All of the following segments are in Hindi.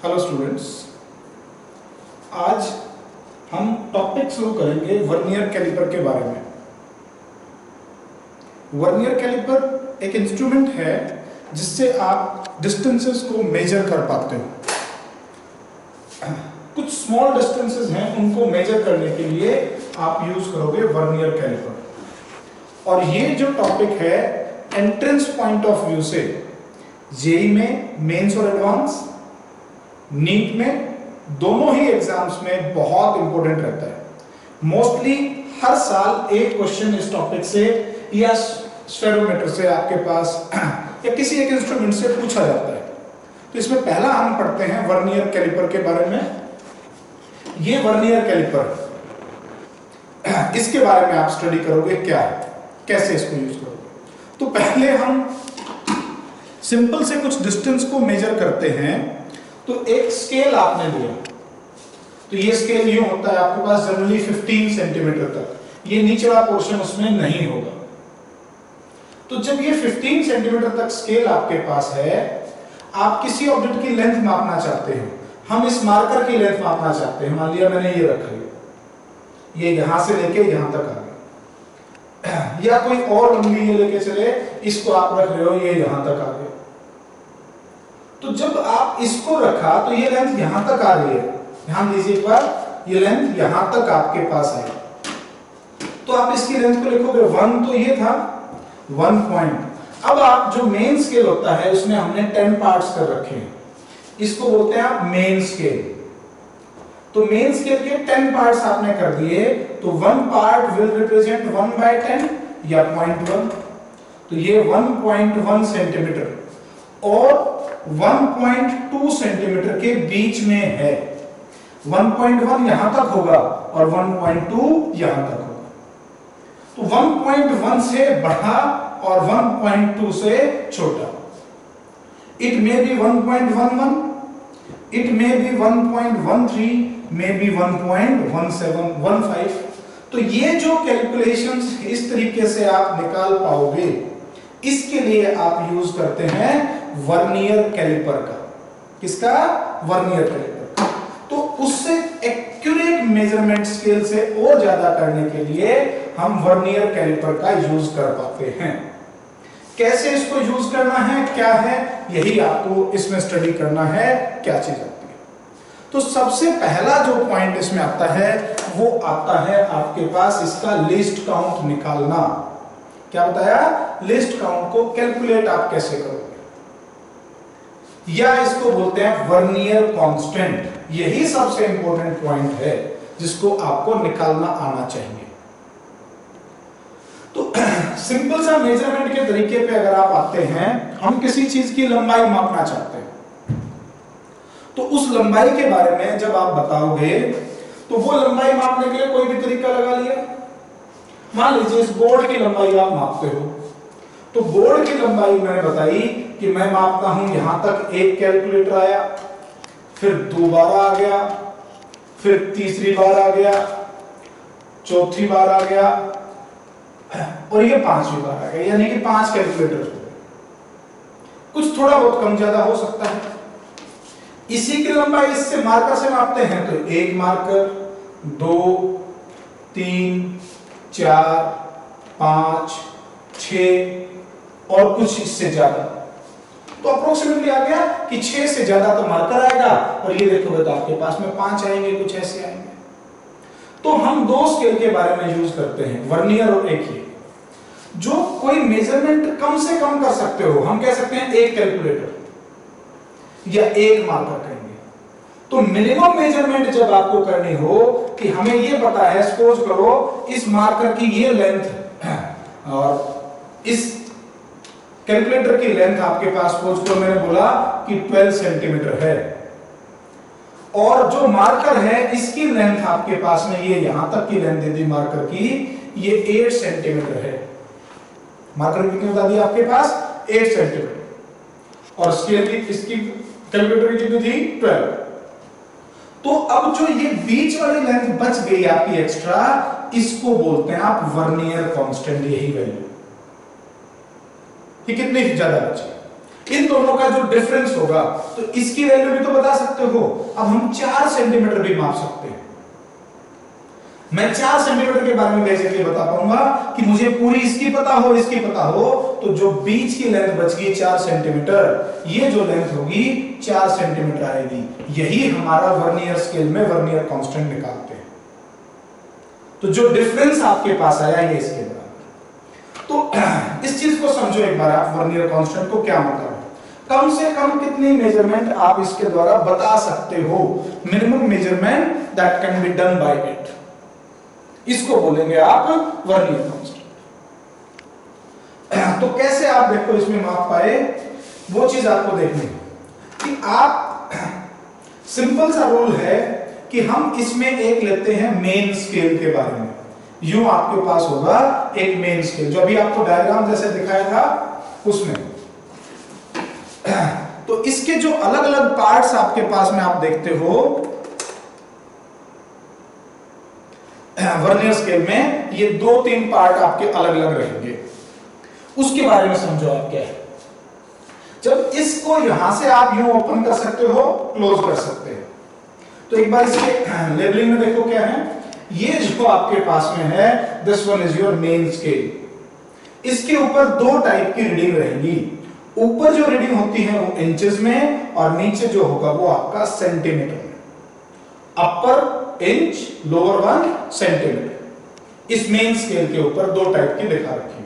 हेलो स्टूडेंट्स, आज हम टॉपिक शुरू करेंगे वर्नियर कैलिपर के बारे में। वर्नियर कैलिपर एक इंस्ट्रूमेंट है जिससे आप डिस्टेंसेस को मेजर कर पाते हो। कुछ स्मॉल डिस्टेंसेस हैं, उनको मेजर करने के लिए आप यूज करोगे वर्नियर कैलिपर। और ये जो टॉपिक है एंट्रेंस पॉइंट ऑफ व्यू से जेईई में, मेंस और एडवांस, नीट में, दोनों ही एग्जाम्स में बहुत इंपॉर्टेंट रहता है। मोस्टली हर साल एक क्वेश्चन इस टॉपिक से या स्फेरोमीटर से आपके पास या किसी एक इंस्ट्रूमेंट से पूछा जाता है। तो इसमें पहला हम पढ़ते हैं वर्नियर कैलिपर के बारे में। ये वर्नियर कैलिपर, इसके बारे में आप स्टडी करोगे क्या है, कैसे इसको यूज करोगे। तो पहले हम सिंपल से कुछ डिस्टेंस को मेजर करते हैं। तो एक स्केल आपने लिया, तो ये स्केल यूं होता है आपके पास जनरली 15 सेंटीमीटर तक, ये नीचे वाला पोर्शन उसमें नहीं होगा। तो जब ये 15 सेंटीमीटर तक स्केल आपके पास है, आप किसी ऑब्जेक्ट की लेंथ मापना चाहते हैं। हम इस मार्कर की लेंथ मापना चाहते हैं। मान लिया मैंने ये रख लिया, ये यहां से लेके यहां तक आ गया, या कोई और लंबी ये लेके चले, इसको आप रख रहे हो, ये यहां तक आ गया। तो जब आप इसको रखा तो ये लेंथ यहां तक आ रही है। ध्यान दीजिए एक बार, ये लेंथ यहां तक आपके पास आई। तो आप इसकी लेंथ को लिखोगे 1, तो ये था 1 पॉइंट। अब आप जो मेन स्केल होता है उसमें हमने 10 पार्ट्स कर रखे हैं, इसको बोलते हैं आप मेन स्केल। तो मेन स्केल के 10 पार्ट्स आपने कर दिए, तो 1 पार्ट विल रिप्रेजेंट 1/10 या 0.1। तो ये 1.1 सेंटीमीटर और 1.2 सेंटीमीटर के बीच में है। 1.1 यहां तक होगा और 1.2 यहां तक होगा। तो 1.1 से बड़ा और 1.2 से छोटा। It may be 1.11, it may be 1.13, may be 1.1715। तो ये जो कैलकुलेशंस इस तरीके से आप निकाल पाओगे, इसके लिए आप यूज करते हैं वर्नियर कैलिपर का। किसका? वर्नियर कैलिपर का। तो उससे एक्यूरेट मेजरमेंट स्केल से और ज्यादा करने के लिए हम वर्नियर कैलिपर का यूज कर पाते हैं। कैसे इसको यूज करना है, क्या है, यही आपको इसमें स्टडी करना है, क्या चीज आती है। तो सबसे पहला जो पॉइंट इसमें आता है वो आता है आपके पास इसका लीस्ट काउंट निकालना। क्या बताया? लीस्ट काउंट को कैलकुलेट आप कैसे करोगे, या इसको बोलते हैं वर्नियर कांस्टेंट। यही सबसे इंपॉर्टेंट पॉइंट है जिसको आपको निकालना आना चाहिए। तो सिंपल सा मेजरमेंट के तरीके पे अगर आप आते हैं, हम किसी चीज की लंबाई मापना चाहते हैं, तो उस लंबाई के बारे में जब आप बताओगे तो वो लंबाई मापने के लिए कोई भी तरीका लगा लिया। मान लीजिए इस बोर्ड की लंबाई आप मापते हो, तो बोर्ड की लंबाई मैंने बताई कि मैं मापता हूं यहां तक, एक कैलकुलेटर आया, फिर दोबारा आ गया, फिर तीसरी बार आ गया, चौथी बार आ गया, और ये 5वीं बार आ गया, यानी कि 5 कैलकुलेटर हो गए। कुछ थोड़ा बहुत कम ज्यादा हो सकता है। इसी की लंबाई इससे मार्कर से मापते हैं, तो 1 मार्कर, 2, 3, 4, 5, 6 और कुछ इससे ज्यादा। तो अप्रोक्सीमेटली आ गया कि 6 से ज्यादा तो मार्कर आएगा, और ये देखोगे तो आपके पास में 5 आएंगे, कुछ ऐसे आएंगे। तो हम 2 स्केल के बारे में यूज करते हैं, वर्नियर और एक ही। जो कोई मेजरमेंट कम से कम कर सकते हो, हम कह सकते हैं 1 कैलकुलेटर या 1 मार्कर करेंगे। तो मिनिमम मेजरमेंट जब आपको करनी हो कि हमें ये पता है, सपोज करो इस मार्कर की ये लेंथ और इस कैलकुलेटर की लेंथ आपके पास, सपोज करो मैंने बोला कि 12 सेंटीमीटर है, और जो मार्कर है इसकी लेंथ आपके पास में ये यहां तक की लेंथ दे दी मार्कर की, ये 8 सेंटीमीटर है। मार्कर की कितनी बता दी आपके पास? 8 सेंटीमीटर, और स्केल की इसकी कैलकुलेटर की कितनी थी? 12। तो अब जो ये बीच वाली लेंथ बच गई आपकी एक्स्ट्रा, इसको बोलते हैं आप वर्नियर कांस्टेंट। यही वैल्यू कि कितनी ज्यादा बची। इन दोनों का जो डिफरेंस होगा तो इसकी वैल्यू भी तो बता सकते हो। अब हम 4 सेंटीमीटर भी माप सकते हैं। मैं 4 सेंटीमीटर के बारे में बेसिकली बता पाऊंगा कि मुझे पूरी इसकी पता हो, इसकी पता हो, तो जो बीच की लेंथ बच गई 4 सेंटीमीटर, ये जो लेंथ होगी 4 सेंटीमीटर आएगी। यही हमारा वर्नियर स्केल में वर्नियर कांस्टेंट निकालते हैं। तो जो डिफरेंस आपके पास आया ये इसके बराबर। तो इस चीज को समझो एक बार आप, वर्नियर कांस्टेंट को क्या मतलब है। कम से कम कितनी मेजरमेंट आप इसके द्वारा बता सकते हो, minimum measurement that can be done by it, इसको बोलेंगे आप वर्नियर कांस्टेंट। तो कैसे आप देखो इसमें माप पाए, वो चीज आपको देखनी है कि आप, सिंपल सा रूल है कि हम इसमें एक लेते हैं मेन स्केल के बारे में। यूं आपके पास होगा एक मेन स्केल, जो अभी आपको डायग्राम जैसे दिखाया था उसमें। तो इसके जो अलग अलग पार्ट्स आपके पास में आप देखते हो वर्नियर स्केल में, ये 2-3 पार्ट आपके अलग अलग रहेंगे। उसके बारे में समझो आप क्या है। जब इसको यहां से आप यूं ओपन कर सकते हो, क्लोज कर सकते हैं, तो एक बार इसके लेबलिंग में देखो क्या है। ये जो आपके पास में है, this one is your main scale. इसके ऊपर 2 टाइप की रीडिंग रहेंगी। ऊपर जो रीडिंग होती है वो इंचेस में, और नीचे जो होगा वो आपका सेंटीमीटर में। अपर इंच, लोअर वन सेंटीमीटर। इस मेन स्केल के ऊपर 2 टाइप की दिखा रखी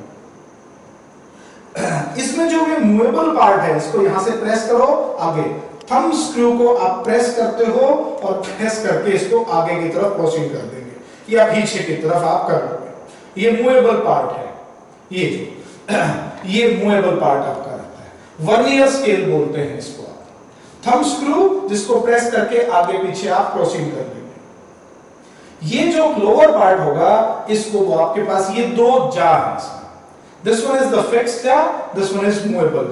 है। इसमें जो ये मूवेबल पार्ट है, इसको यहां से प्रेस करो आगे, थंब स्क्रू को आप प्रेस करते हो और प्रेस करके इसको आगे की तरफ प्रोसीड कर देंगे या पीछे की तरफ आप कर दोगे। ये मूवेबल पार्ट है, ये मूवेबल पार्ट आपका रहता है। वर्नियर स्केल बोलते हैं इसको आप। थंब स्क्रू जिसको प्रेस करके आगे पीछे आप प्रोसीड कर देंगे। ये जो लोअर पार्ट होगा, इसको वो आपके पास ये 2 जा है। This one is the fixed जा, दिस वन इज मूवेबल।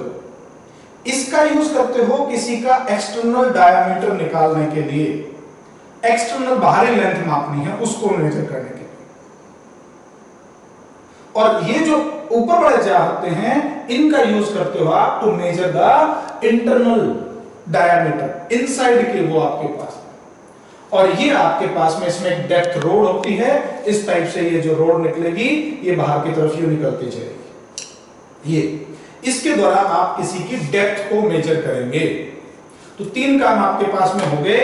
इसका यूज करते हो किसी का एक्सटर्नल डायमीटर निकालने के लिए, एक्सटर्नल बाहरी लेंथ मापनी है उसको मेजर करने के लिए। और ये जो ऊपर वाले जा होते हैं, इनका यूज करते हो आप to measure the internal diameter, inside के वो आपके पास। और ये आपके पास में इसमें एक डेप्थ रोड होती है, इस टाइप से ये जो रोड निकलेगी ये बाहर की तरफ यूं निकलती जाएगी। ये इसके द्वारा आप किसी की डेप्थ को मेजर करेंगे। तो 3 काम आपके पास में हो गए,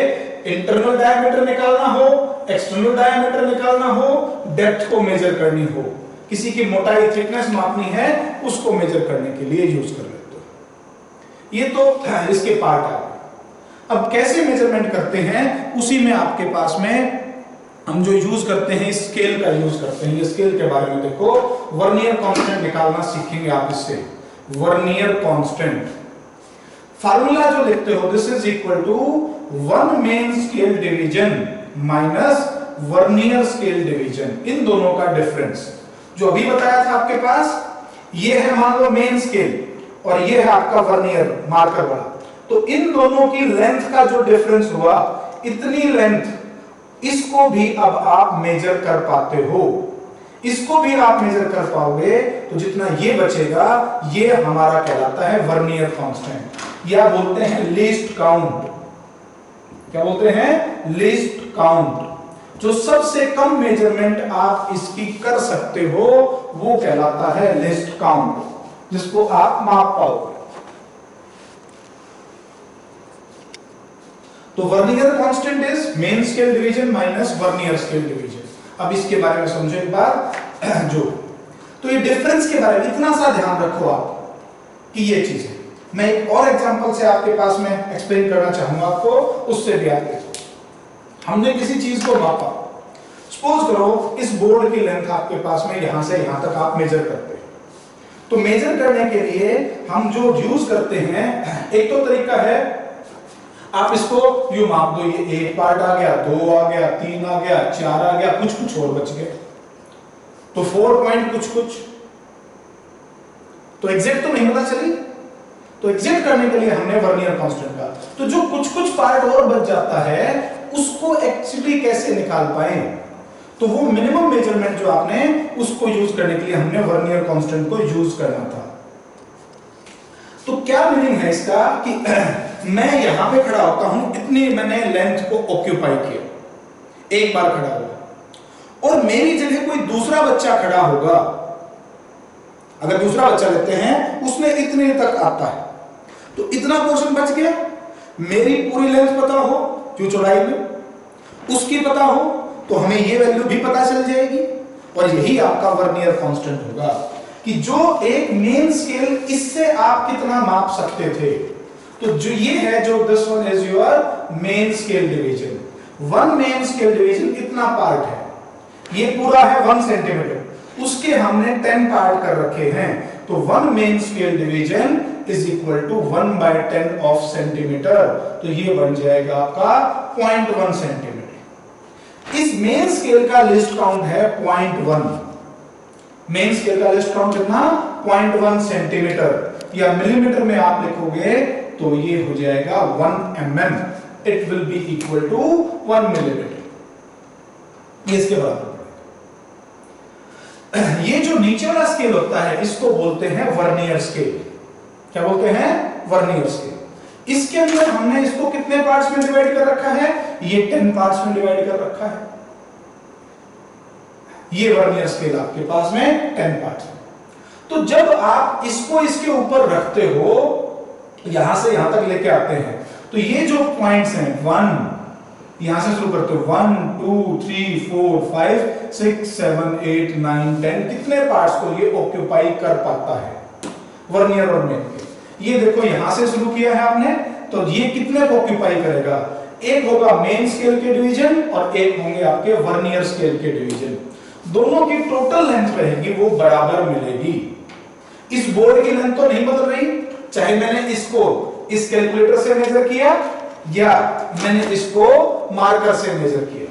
इंटरनल डायमीटर निकालना हो, एक्सटर्नल डायमीटर निकालना हो, डेप्थ को मेजर करनी हो, किसी की मोटाई थिकनेस मापनी है उसको मेजर करने के लिए यूज कर लेते हो। ये तो इसके पार्ट है। अब कैसे मेजरमेंट करते हैं, उसी में आपके पास में हम जो यूज करते हैं स्केल का यूज करते हैं। ये स्केल के बारे में देखो, वर्नियर कांस्टेंट निकालना सीखेंगे आप इससे। वर्नियर कांस्टेंट फार्मूला जो लिखते हो, this is equal to 1 main scale division minus vernier scale division. इन दोनों का डिफरेंस जो अभी बताया था आपके पास, ये है मान लो मेन स्केल और ये है आपका वर्नियर मार्कर वाला। तो इन दोनों की लेंथ का जो डिफरेंस हुआ, इतनी लेंथ, इसको भी अब आप मेजर कर पाते हो। इसको भी आप मेजर कर पाओगे तो जितना ये बचेगा ये हमारा कहलाता है वर्नियर कांस्टेंट, या बोलते हैं लीस्ट काउंट। क्या बोलते हैं? Least count. जो सबसे कम मेजरमेंट आप इसकी कर सकते हो वो कहलाता है लीस्ट काउंट, जिसको आप माप पाओगे। तो vernier constant is main scale division minus vernier scale division. अब इसके बारे में समझो एक बार जो, तो ये डिफरेंस के बारे में इतना सा ध्यान रखो आप कि ये चीज है। मैं एक और एग्जांपल से आपके पास में एक्सप्लेन करना चाहूंगा आपको, उससे भी आप देखो। हमने किसी चीज को मापा, सपोज करो इस बोर्ड की लेंथ आपके पास में यहां से यहां तक आप मेजर करते हैं। तो मेजर करने के लिए हम जो यूज करते हैं, एक तो तरीका है आप इसको यूं माप दो, ये 1 पार्ट आ गया, 2 आ गया, 3 आ गया, 4 आ गया, कुछ कुछ और बच गए, तो 4 पॉइंट कुछ कुछ। तो एग्जैक्ट तो नहीं पता चली, तो एग्जैक्ट करने के लिए हमने वर्नियर कांस्टेंट का, तो जो कुछ कुछ पार्ट और बच जाता है उसको एक्चुअली कैसे निकाल पाए, तो वो मिनिमम मेजरमेंट जो आपने उसको यूज करने के लिए हमने वर्नियर कांस्टेंट को यूज करना था। तो क्या मीनिंग है इसका कि मैं यहां पे खड़ा होता हूं, इतनी मैंने लेंथ को ऑक्यूपाई किया, एक बार खड़ा हुआ, और मेरी जगह कोई दूसरा बच्चा खड़ा होगा, अगर दूसरा बच्चा लेते हैं उसने इतने तक आता है, तो इतना पोर्शन बच गया। मेरी पूरी लेंथ पता हो जो चौड़ाई में, उसकी पता हो तो हमें ये वैल्यू भी पता चल जाएगी, और यही आपका वर्नियर कांस्टेंट होगा कि जो एक मेन स्केल, इससे आप कितना माप सकते थे। तो जो ये है, जो this one is your main scale division. One main scale division कितना पार्ट है, ये पूरा है 1 सेंटीमीटर, उसके हमने 10 पार्ट कर रखे हैं, तो one main scale division is equal to 1/10 of centimetre, तो ये बन जाएगा आपका 0.1 सेंटीमीटर। इस मेन स्केल का लिस्ट काउंट है 0.1, मेन स्केल का लिस्ट काउंट कितना, 0.1 सेंटीमीटर, या मिलीमीटर में आप लिखोगे तो ये हो जाएगा 1 mm, it will be equal to 1 millimetre, ये इसके बराबर। ये जो नीचे वाला स्केल होता है इसको बोलते हैं वर्नियर स्केल। क्या बोलते हैं, वर्नियर स्केल। इसके अंदर हमने इसको कितने पार्ट्स में डिवाइड कर रखा है, ये 10 पार्ट्स में डिवाइड कर रखा है। ये वर्नियर स्केल आपके पास में 10 पार्ट्स में। तो जब आप इसको इसके ऊपर रखते हो, यहां से यहां तक लेके आते हैं, तो ये जो पॉइंट्स हैं 1, यहां से शुरू करते हो 1 2 3 4 5 6 7 8 9 10, कितने पार्ट्स को ये ऑक्यूपाई कर पाता है वर्नियर और मेन के। ये देखो यहां से शुरू किया है आपने, तो ये कितने को ऑक्यूपाई करेगा, एक होगा मेन स्केल के डिवीजन और एक होंगे आपके वर्नियर स्केल के डिवीजन। दोनों की टोटल लेंथ रहेगी वो बराबर मिलेगी। इस बोर्ड की लेंथ तो नहीं बदल रही, चाहे मैंने इसको इस कैलकुलेटर से मेजर किया या मैंने इसको मार्कर से मेजर किया,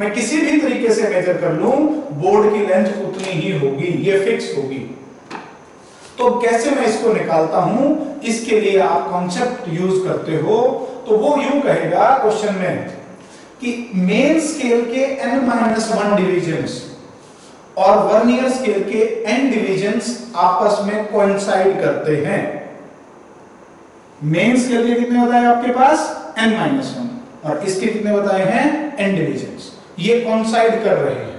मैं किसी भी तरीके से मेजर कर लूं, बोर्ड की लेंथ उतनी ही होगी, ये फिक्स होगी। तो कैसे मैं इसको निकालता हूं, इसके लिए आप कॉन्सेप्ट यूज करते हो, तो वो यूं कहेगा क्वेश्चन में कि मेन स्केल के n-1 डिविजन्स और वर्नियर स्केल के n डिविजन्स आपस में कोइंसाइड करते हैं। मेन स्केल के कितने बताए आपके पास, n-1, और इसके कितने बताए हैं, n डिविजन्स, ये कोइंसाइड कर रहे हैं।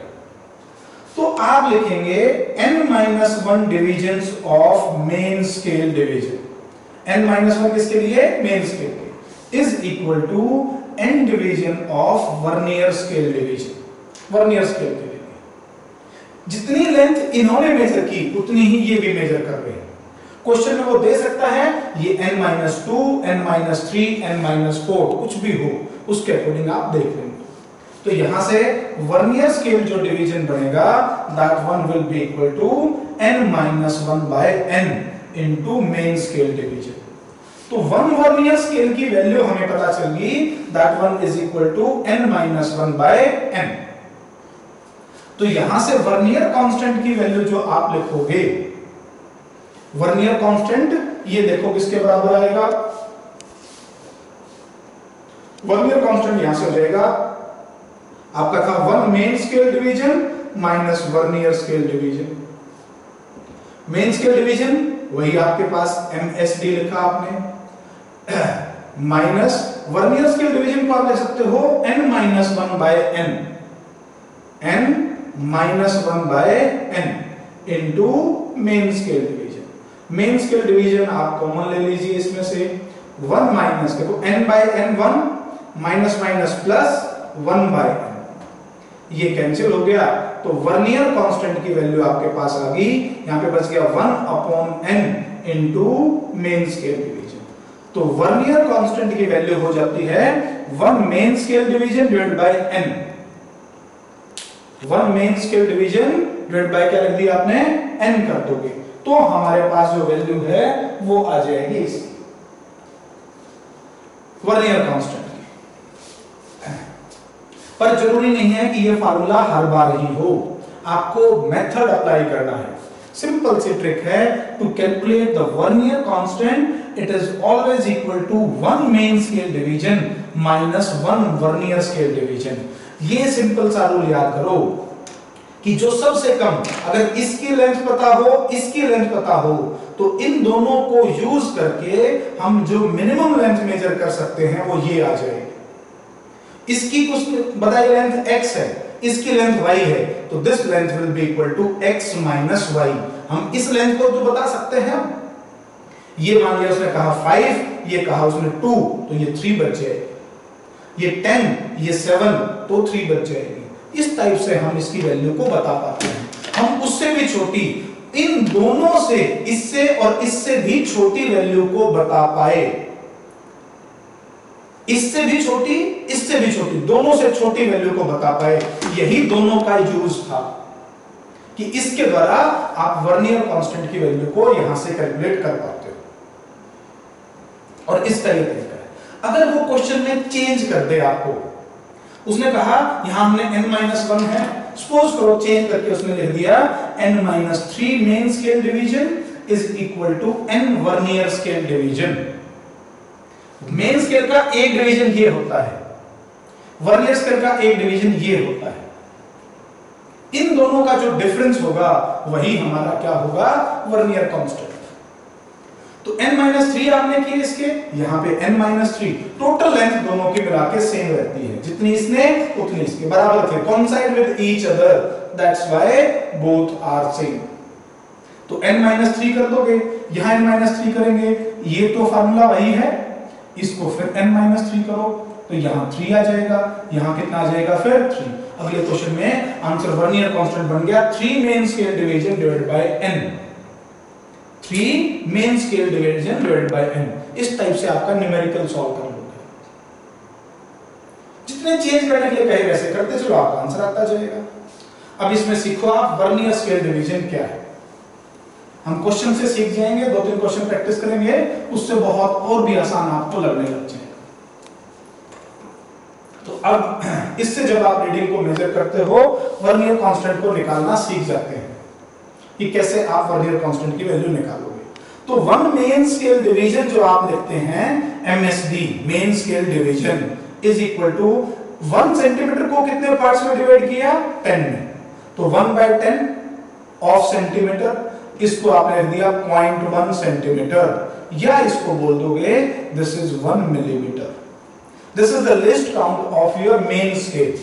तो आप लिखेंगे n-1 divisions of main scale division, n-1 किसके लिए, मेन स्केल के, is equal to n division of vernier scale division. Vernier scale के लिए जितनी लेंथ इन्होंने मेजर की उतनी ही ये भी मेजर कर रहे हैं। क्वेश्चन में वो दे सकता है ये n-2, n-3, n-4 कुछ भी हो, उसके अकॉर्डिंग आप देख लेंगे। तो यहां से वर्नियर स्केल जो डिवीजन बनेगा, that one will be equal to n-1/n into main scale division. तो वन वर्नियर स्केल की वैल्यू हमें पता चल गई, that one is equal to n-1/n। तो यहां से वर्नियर कांस्टेंट की वैल्यू जो आप लिखोगे, वर्नियर कांस्टेंट ये देखो किसके बराबर आएगा, वर्नियर कांस्टेंट यहां से हो जाएगा आपका था 1 main scale division minus vernier scale division. Main scale division वही आपके पास MSD लिखा आपने, माइनस वर्नियर स्केल डिवीजन को आप ले सकते हो n-1/n, n-1/n into main scale division. Main scale division आप कॉमन ले लीजिए इसमें से, 1 माइनस देखो n/n 1 minus minus plus 1/n, ये कैंसिल हो गया, तो वर्नियर कांस्टेंट की वैल्यू आपके पास आ गई, यहां पे बच गया 1/n into main scale division. तो वर्नियर कांस्टेंट की वैल्यू हो जाती है 1 main scale division divided by n। 1 main scale division divided bye क्या रख दिया आपने, n कर दोगे, तो हमारे पास जो वैल्यू है वो आ जाएगी इसकी वर्नियर कांस्टेंट। पर जरूरी नहीं है कि ये फार्मूला हर बार ही हो, आपको मेथड अप्लाई करना है। सिंपल सी ट्रिक है, to calculate the vernier constant it is always equal to 1 main scale division minus 1 vernier scale division. ये सिंपल सा रूल याद करो। कि जो सबसे कम, अगर इसकी लेंथ पता हो, इसकी लेंथ पता हो, तो इन दोनों को यूज करके हम जो मिनिमम लेंथ मेजर कर सकते हैं वो ये आ जाएगी। इसकी कुछ बताई लेंथ x है, इसकी लेंथ y है, तो this length will be equal to x minus y। हम इस लेंथ को तो बता सकते हैं। ये मान लिया उसने कहा 5, ये कहा उसने 2, तो ये 3 बच जाएगी। ये 10, ये 7, तो 3 बच जाएगी। इस टाइप से हम इसकी वैल्यू को बता पाते हैं। हम उससे भी छोटी, इन दोनों से, इससे और इससे भी छोटी वैल्यू को बता पाए। इससे भी छोटी, इससे भी छोटी, दोनों से छोटी वैल्यू को बता पाए। यही दोनों का यूज था कि इसके द्वारा आप वर्नियर कांस्टेंट की वैल्यू को यहां से कैलकुलेट कर पाते हो। और इस तरीके का अगर वो क्वेश्चन में चेंज कर दे आपको, उसने कहा यहां हमने n-1 है, सपोज करो चेंज करके उसने लिख दिया n-3 main scale division is equal to n vernier scale division. Main scale का एक डिवीजन ये होता है, वर्नियर स्केल का एक डिवीजन ये होता है। इन दोनों का जो डिफरेंस होगा वही हमारा क्या होगा, वर्नियर कांस्टेंट। तो n-3 आपने किए इसके, यहां पे n-3, टोटल लेंथ दोनों की मिला के सेम रहती है, जितनी इसने उतनी इसके बराबर थे, coincide with each other, that's why both are same. तो n-3 कर दोगे, यहां n-3 करेंगे, ये तो फार्मूला वही है, इसको फिर n-3 करो तो यहां 3 आ जाएगा, यहां कितना आ जाएगा फिर 3। अगले क्वेश्चन में आंसर वर्नियर कांस्टेंट बन गया 3 main scale division divided by n, 3 main scale division divided by n। इस टाइप से आपका न्यूमेरिकल सॉल्व कर लोगे। जितने चेंज करने के लिए कहे वैसे करते चलो, आपका आंसर आता जाएगा। अब इसमें सीखो आप वर्नियर स्केल डिवीजन क्या है। हम क्वेश्चन से सीख जाएंगे, 2-3 क्वेश्चन प्रैक्टिस करेंगे, उससे बहुत और भी आसान आपको लगने लग जाएगा। तो अब इससे जब आप रीडिंग को मेजर करते हो, वर्नियर कांस्टेंट को निकालना सीख जाते हैं कि कैसे आप वर्नियर कांस्टेंट की वैल्यू निकालोगे। तो 1 मेन स्केल डिवीजन जो आप लिखते हैं MSD, main scale division is equal to 1 centimetre को कितने पार्ट्स में डिवाइड किया, 10 में, तो 1/10 ऑफ सेंटीमीटर, इसको आपने लिख दिया 0.1 सेंटीमीटर, या इसको बोल दोगे this is 1 millimetre. This is the least count of your main scale.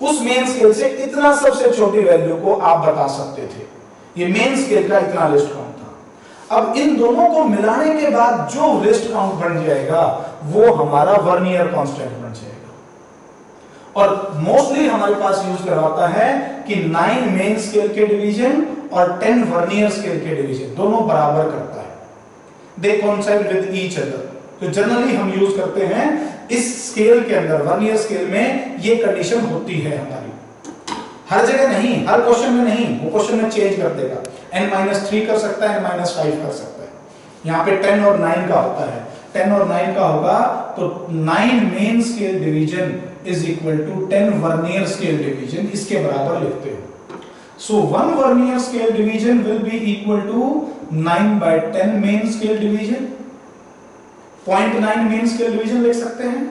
उस मेन स्केल से इतना सबसे छोटी वैल्यू को आप बता सकते थे, ये मेन स्केल का इतना लिस्ट काउंट था। अब इन दोनों को मिलाने के बाद जो लिस्ट काउंट बन जाएगा वो हमारा वर्नियर कांस्टेंट बन जाएगा। और मोस्टली हमारे पास यूज करवाता है कि 9 मेन स्केल के डिवीजन और 10 वर्नियर स्केल के डिवीजन दोनों बराबर करता है, दे कोइंसाइड विद ईच अदर। तो जनरली हम यूज करते हैं इस स्केल के अंदर, वर्नियर स्केल में ये कंडीशन होती है हमारी, हर जगह नहीं, हर क्वेश्चन में नहीं, वो क्वेश्चन में चेंज कर देगा, n-3 कर सकता है, n-5 कर सकता है। यहाँ पे 10 और 9 का होता है, 10 और 9 का होगा तो 9 main scale division is equal to 10 vernier scale division, इसके बराबर लिखते हो। So 1 vernier scale division will be equal to 9/10 main scale division, 0.9 main scale division लिख सकते हैं।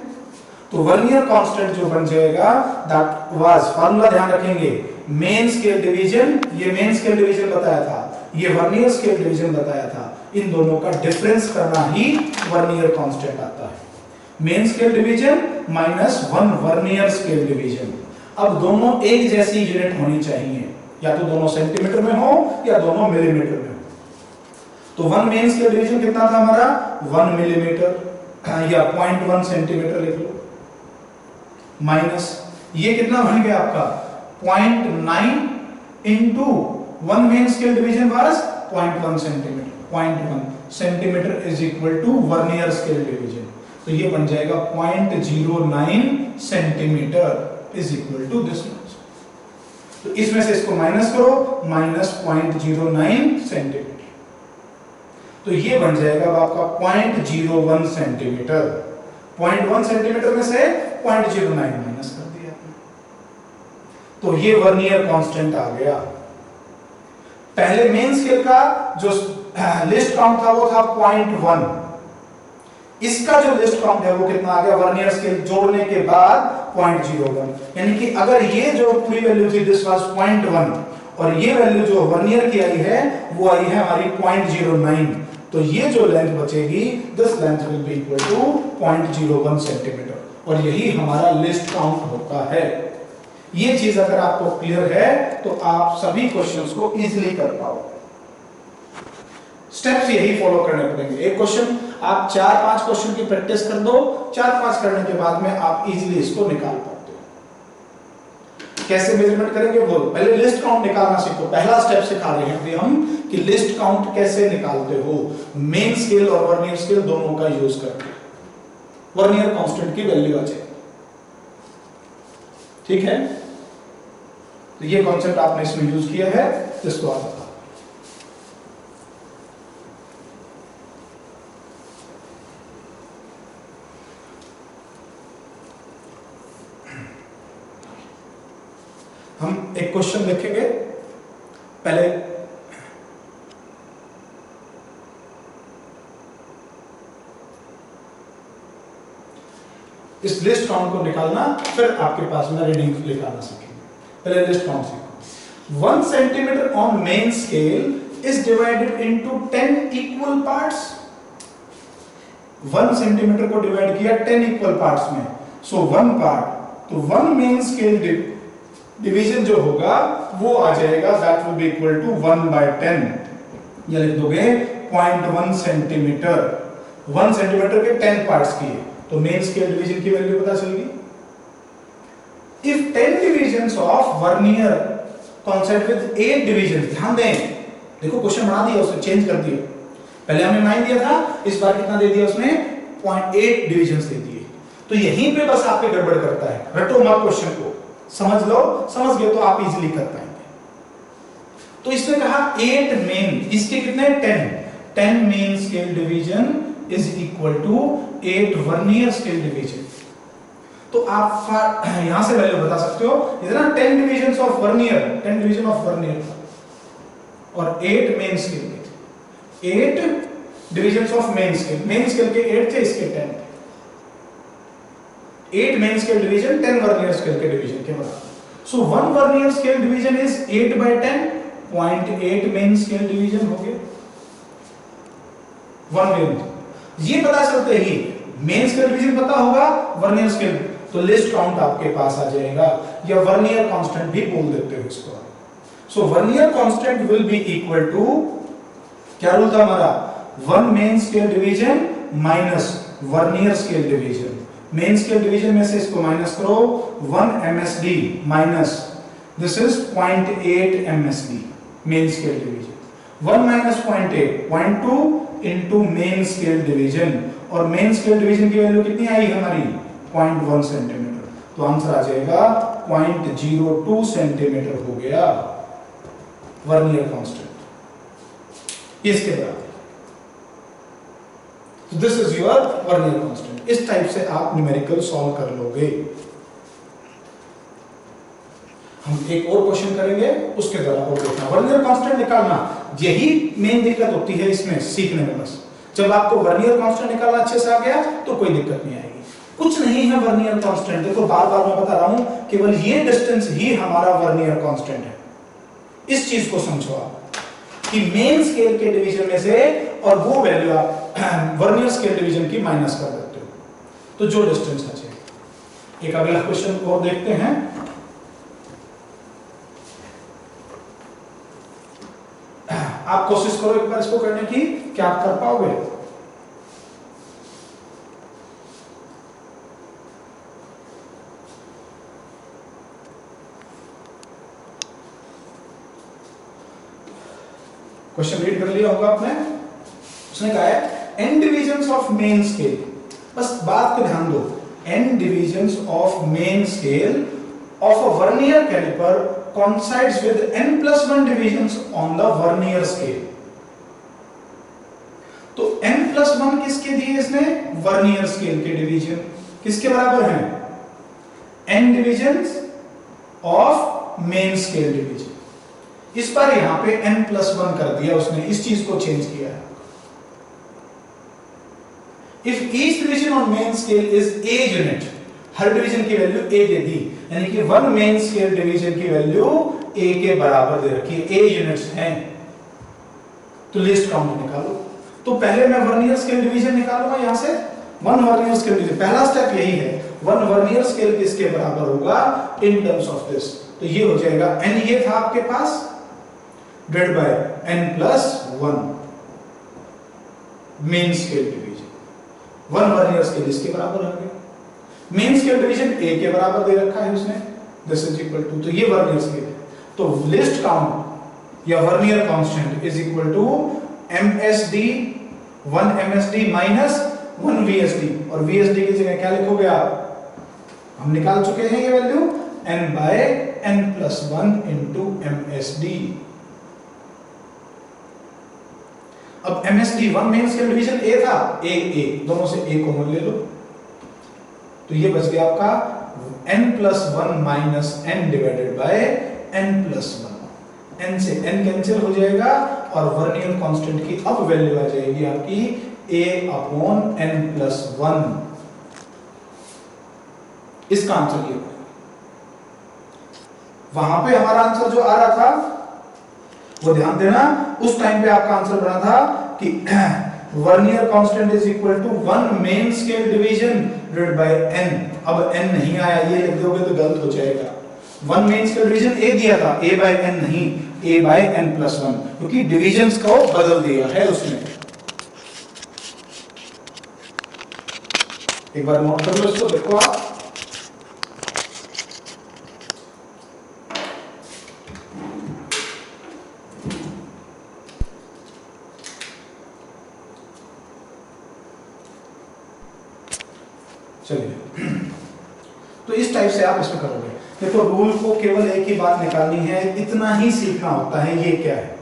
तो वर्नियर कांस्टेंट जो बन जाएगा that was, फार्मूला ध्यान रखेंगे, मेन स्केल डिवीजन, ये मेन स्केल डिवीजन बताया था, ये वर्नियर स्केल डिवीजन बताया था, इन दोनों का डिफरेंस करना ही वर्नियर कांस्टेंट आता है। Main scale division minus 1 vernier scale division. अब दोनों एक जैसी यूनिट होनी चाहिए, या तो दोनों सेंटीमीटर में हो या दोनों मिलीमीटर में हो। तो 1 मेन स्केल डिवीजन कितना था हमारा, 1 मिलीमीटर या 0.1 सेंटीमीटर लिख लो, माइनस ये कितना बन गया आपका 0.9 into 1 main scale division was 0.1 centimetre, 0.1 centimetre is equal to vernier scale division, तो ये बन जाएगा 0.09 centimetre is equal to this. तो इसमें से इसको माइनस करो, माइनस 0.09 सेंटीमीटर, तो ये बन जाएगा अब आपका 0.01 सेंटीमीटर। 0.1 सेंटीमीटर में से 0.09 माइनस कर दिया आपने, तो ये वर्नियर कांस्टेंट आ गया। पहले मेन स्केल का जो लिस्ट काउंट था वो था 0.1, इसका जो लिस्ट काउंट है वो कितना आ गया, वर्नियर स्केल जोड़ने के बाद 0.01, यानी कि अगर ये जो पूरी वैल्यू थी दिस वाज 0.1 और ये वैल्यू जो वर्नियर की आई है वो आई है हमारी 0.09, तो ये जो लेंथ बचेगी this length will be equal to 0.01 centimetre, और यही हमारा लिस्ट काउंट होता है। ये चीज अगर आपको क्लियर है तो आप सभी क्वेश्चंस को इजीली कर पाओगे। स्टेप्स यही फॉलो करने पड़ेंगे। एक क्वेश्चन आप 4-5 क्वेश्चन की प्रैक्टिस कर दो, 4-5 करने के बाद में आप इजीली इसको निकाल पाते हो। कैसे मेजरमेंट करेंगे वो पहले लिस्ट काउंट निकालना सीखो। पहला स्टेप सिखा रहे हैं अभी हम कि लिस्ट काउंट कैसे निकालते हो, मेन स्केल और वर्नियर स्केल दोनों का यूज करके वर्नियर कांस्टेंट की वैल्यू आ जाए। ठीक है, तो ये कॉन्सेप्ट आपने इसमें यूज किया है, इसको आप बताओ। हम एक क्वेश्चन देखेंगे पहले। इस लिस्ट काउंट को निकालना, फिर आपके पास में रीडिंग निकालना सीखेंगे। पहले लिस्ट काउंट सीखो। 1 centimetre on main scale is divided into 10 equal parts. 1 centimetre को डिवाइड किया 10 इक्वल पार्ट्स में, सो 1 पार्ट, तो 1 मेन स्केल डिवीजन जो होगा वो आ जाएगा that will be equal to 1/10, ये लिख दोगे 0.1 सेंटीमीटर। 1 सेंटीमीटर के 10 पार्ट्स किए तो मेन स्केल डिवीजन की वैल्यू पता चलेगी। If 10 divisions of vernier concept with 8 division, ध्यान दें, देखो क्वेश्चन बना दिया उसने, चेंज कर दिया। पहले हमने 9 दिया था, इस बार कितना दे दिया उसने, 0.8 डिविजन्स दे दिए। तो यहीं पे बस आपके गड़बड़ करता है, रटो मत क्वेश्चन को, समझ लो, समझ गए तो आप इजीली कर पाएंगे। तो इसने कहा 8 मेन, इसके कितने 10 main scale division is equal to 8 vernier scale division. तो आप यहां से वैल्यू बता सकते हो, इतना 10 division of vernier, 10 division of vernier और 8 मेन स्केल के, 8 डिविजन ऑफ मेन स्केल के 8 थे, इसके 10 थे। 8 main scale division 10 vernier scale के डिवीजन के बराबर। सो 1 vernier scale division is 8/10, 0.8 main scale division हो गया 1 मेन। ये पता चलते ही मेन स्केल डिवीजन पता होगा, वर्नियर स्केल, तो लिस्ट काउंट आपके पास आ जाएगा, या वर्नियर कांस्टेंट भी बोल देते हो इसको। So vernier constant will be equal to, क्या रूल था हमारा, 1 main scale division minus vernier scale division. Main scale division में से इसको माइनस करो, 1 MSD minus this is 0.8 MSD main scale division. 1 minus 0.8, 0.2 into main scale division, और मेन स्केल डिवीजन की वैल्यू कितनी आई हमारी, 0.1 सेंटीमीटर, तो आंसर आ जाएगा 0.02 सेंटीमीटर हो गया वर्नियर कांस्टेंट, इसके बराबर। This is your vernier constant. इस टाइप से आप न्यूमेरिकल सॉल्व कर लोगे। हम एक और क्वेश्चन करेंगे, उसके द्वारा और देखना वर्नियर कांस्टेंट निकालना। यही मेन दिक्कत होती है इसमें सीखने में। बस जब आपको वर्नियर कांस्टेंट निकालना अच्छे से आ गया तो कोई दिक्कत नहीं आएगी। कुछ नहीं है वर्नियर कांस्टेंट, देखो बार बार मैं बता रहा हूं, केवल ये डिस्टेंस ही हमारा वर्नियर कांस्टेंट है। इस चीज को समझो आप कि मेन स्केल के डिवीजन में से और वो वैल्यू आप वर्नियर स्केल डिवीजन की माइनस कर देते हो, तो जो डिस्टेंस आ जाएगा। एक अगला क्वेश्चन और देखते हैं। आप कोशिश करो एक बार इसको करने की, क्या आप कर पाओगे? क्वेश्चन रीड कर लिया होगा आपने। उसने कहा है n divisions of main scale, बस बात को ध्यान दो, n divisions of main scale of a vernier caliper coincides with n+1 divisions on the vernier scale। तो n+1 किसके दिए इसने, वर्नियर स्केल के डिवीजन किसके बराबर हैं, n divisions of main scale division. इस बार यहां पे n+1 कर दिया उसने, इस चीज को चेंज किया है। If each division on main scale is a unit, her division की वैल्यू a दे दी, यानी कि वन मेन स्केल डिवीजन की वैल्यू a के बराबर दे रखी है, a यूनिट्स हैं, तो लिस्ट काउंट निकालो। तो पहले मैं वर्नियर स्केल डिवीजन निकालूंगा यहां से, वन वर्नियर स्केल डिवीजन, पहला स्टेप यही है, वन वर्नियर स्केल किसके बराबर होगा इन टर्म्स ऑफ दिस, तो ये हो जाएगा n, ये था आपके पास, divide by n plus 1 main scale division, one vernier scale इसके बराबर आ गया, मेन स्केल डिवीजन a के बराबर दे रखा है उसने, दिस इज इक्वल टू, तो ये वर्नियर स्केल है, तो लिस्ट काउंट या vernier constant is equal to MSD, 1 MSD minus 1 VSD, और VSD की जगह क्या लिखोगे आप, हम निकाल चुके हैं ये value, n by n plus 1 into MSD। अब MSD 1 main scale division A था, A दोनों से A कॉमन ले लो, तो ये बच गया आपका n plus 1 minus n divided by n plus 1, n से n कैंसिल हो जाएगा और वर्नियर कांस्टेंट की अब वैल्यू आ जाएगी आपकी a अपॉन n प्लस 1, इसका आंसर ये, वहां पे हमारा आंसर जो आ रहा था वो ध्यान देना, उस टाइम पे आपका आंसर बना था कि vernier constant is equal to 1 main scale division divided by n, अब n नहीं आया, ये लिख दोगे तो गलत हो जाएगा, 1 मेन स्केल डिवीजन a दिया था, a बाय n नहीं, a बाय n प्लस 1, क्योंकि डिविजन्स को बदल दिया है उसने। एक बार नोट कर लो इसको, देखो आप, चलिए तो इस टाइप से आप इसमें करोगे। देखो रूल को केवल एक ही बात निकालनी है, इतना ही सीखना होता है, ये क्या है,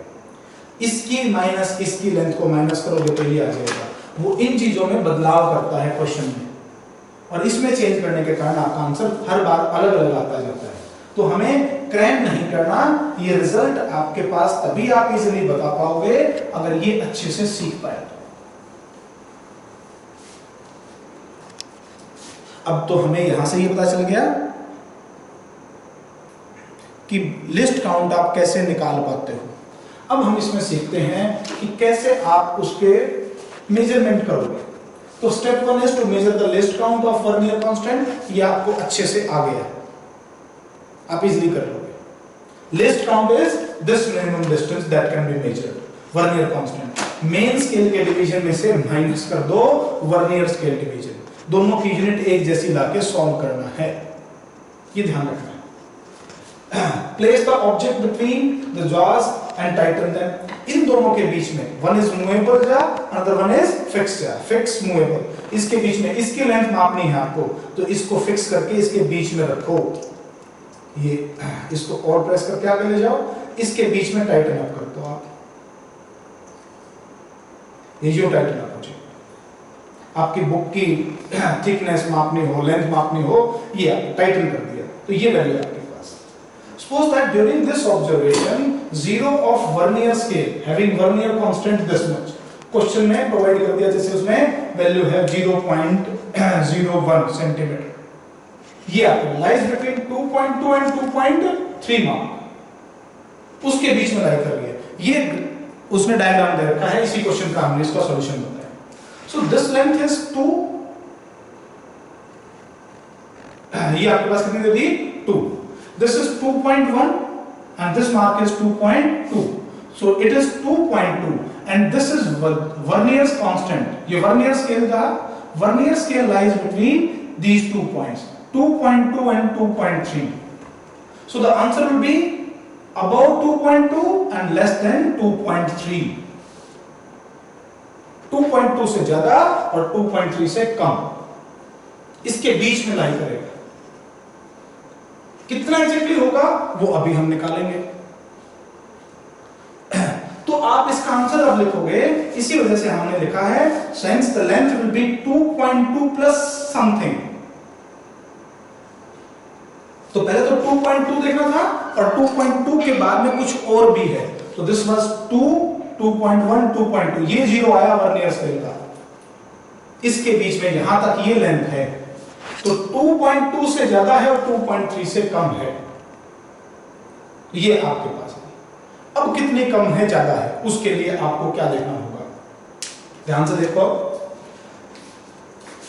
इसकी माइनस इसकी लेंथ को माइनस करोगे तो ये आ जाएगा, वो इन चीजों में बदलाव करता है क्वेश्चन में, और इसमें चेंज करने के कारण आपका आंसर हर बार अलग अलग आता जाता है, तो हमें क्रैम्प नहीं करना, ये रिजल्ट आपके पास तभी आप इजीली बता पाओगे अगर ये अच्छे से सीख पाए तो। अब तो हमें यहां से ये पता चल गया कि लिस्ट काउंट आप कैसे निकाल पाते हो। अब हम इसमें सीखते हैं कि कैसे आप उसके मेजरमेंट करोगे। तो step 1 is to measure the least count of vernier constant, ये आपको अच्छे से आ गया, आप इजीली कर लोगे। List count is this minimum distance that can be measured. Vernier constant main scale के डिवीजन में से माइनस कर दो वर्नियर स्केल डिवीजन, दोनों की यूनिट एक जैसी लाके सॉल्व करना है, ये ध्यान रखना है। Place the object between the jaws and tighten them, इन दोनों के बीच में, one is movable jaw, another one is fixed jaw, fixed movable, इसके बीच में इसकी लेंथ मापनी है आपको, तो इसको फिक्स करके इसके बीच में रखो, ये इसको और प्रेस करके आगे ले जाओ, इसके बीच में टाइटन अप कर दो आप, ये जो टाइटन अप हो जाए, आपकी बुक की थिकनेस मापनी हो, लेंथ मापनी हो, ये आप टाइटन कर दिया, तो ये वैल्यू आपके पास। Suppose that during this observation, zero of vernier scale having vernier constant this much, question में प्रोवाइड कर दिया, जैसे उसमें वैल्यू है 0.01 सेंटीमीटर, ये आपको लाइज बिटवीन 2.2 एंड 2.3 मार्क, उसके बीच में लाई कर दिया, ये उसने डायग्राम दे रखा है, इसी क्वेश्चन का हमने इसका सॉल्यूशन बताया। So this length is 2, ये आपके पास कितनी दे दी 2, this is 2.1 and this mark is 2.2, so it is 2.2 and this is Vernier's constant, ये वर्नियर स्केल का, vernier scale lies between these 2 points, 2.2 and 2.3, so the answer will be above 2.2 and less than 2.3, 2.2 से ज्यादा और 2.3 से कम, इसके बीच में लाई करेगा, कितना एग्जैक्टली होगा वो अभी हम निकालेंगे। तो आप इसका आंसर अब लिखोगे, इसी वजह से हमने लिखा है since the length will be 2.2 plus something, तो पहले तो 2.2 देखना था और 2.2 के बाद में कुछ और भी है, तो दिस वाज 2, 2.1, 2.2, ये जीरो आया वर्नियर स्केल का, इसके बीच में यहां तक ये लेंथ है, तो 2.2 से ज्यादा है और 2.3 से कम है, ये आपके पास है। अब कितनी कम है ज्यादा है, उसके लिए आपको क्या देखना होगा, ध्यान से देखो।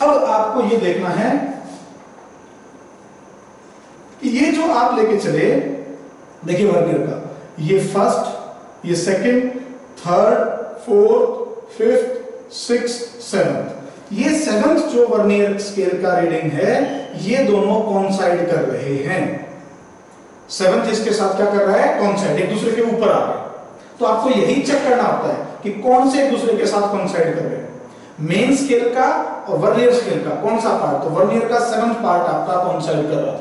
अब आपको ये देखना है कि ये जो आप लेके चले, देखिए वर्नियर का ये फर्स्ट, ये second, third, fourth, fifth, sixth, seventh, ये सेवंथ जो वर्नियर स्केल का रीडिंग है, ये दोनों कॉन्साइड कर रहे हैं। सेवंथ इसके साथ क्या कर रहा है, कॉन्साइड, एक दूसरे के ऊपर आ गए। तो आपको यही चेक करना होता है कि कौन से एक दूसरे के साथ कॉन्साइड कर रहे हैं। मेन स्केल का और वर्नियर स्केल का कौन सा पार्ट, तो वर्नियर का सेवंथ पार्ट आपका कॉन्साइड कर रहा था।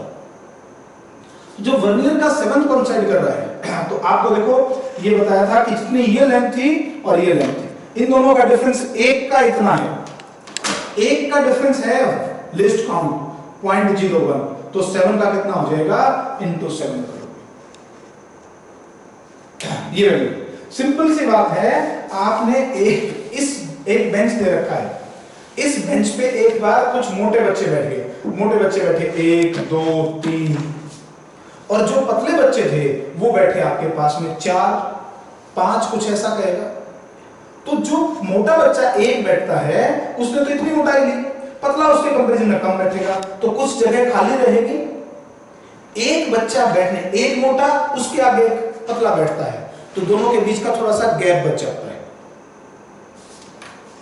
जो वर्नियर का सेवंथ कॉन्साइड कर रहा है, तो आपको देखो ये बताया था कि जितनी ये लेंथ थी और ये लेंथ थी, इन दोनों का डिफरेंस एक का इतना है, एक का डिफरेंस है लिस्ट काउंट 0.01, तो 7 का कितना हो जाएगा, इंटू 7 करोगे, ये वैल्यू। सिंपल सी बात है, आपने एक बेंच दे रखा है, इस बेंच पे एक बार कुछ मोटे बच्चे बैठ गए, मोटे बच्चे बैठे 1 2 3, और जो पतले बच्चे थे वो बैठे आपके पास में 4 5, कुछ ऐसा कहेगा। तो जो मोटा बच्चा एक बैठता है उसने तो इतनी मोटाई ली, पतला उसके कंपैरिजन में कम बैठेगा, तो कुछ जगह खाली रहेगी। एक बच्चा बैठने, एक मोटा उसके आगे एक पतला बैठता है, तो दोनों के बीच का थोड़ा सा गैप बच जाता है।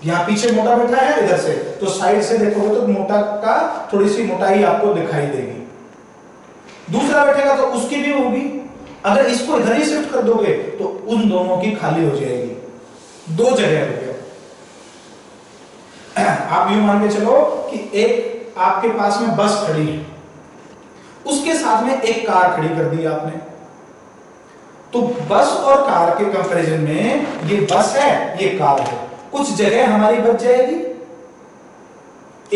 यहां पीछे मोटा बैठा है इधर से, तो साइड से देखोगे तो मोटा का थोड़ी सी मोटाई आपको दिखाई देगी। दूसरा बैठेगा तो उसकी भी होगी, अगर इसको इधर ही शिफ्ट कर दोगे तो उन दोनों की खाली हो जाएगी, 2 जगह हो गया। आप यूं मान के चलो कि एक आपके पास में बस खड़ी है, उसके साथ में एक कार खड़ी कर दी आपने, तो बस और कार के कंपैरिजन में ये बस है, ये कार है, कुछ जगह हमारी बच जाएगी,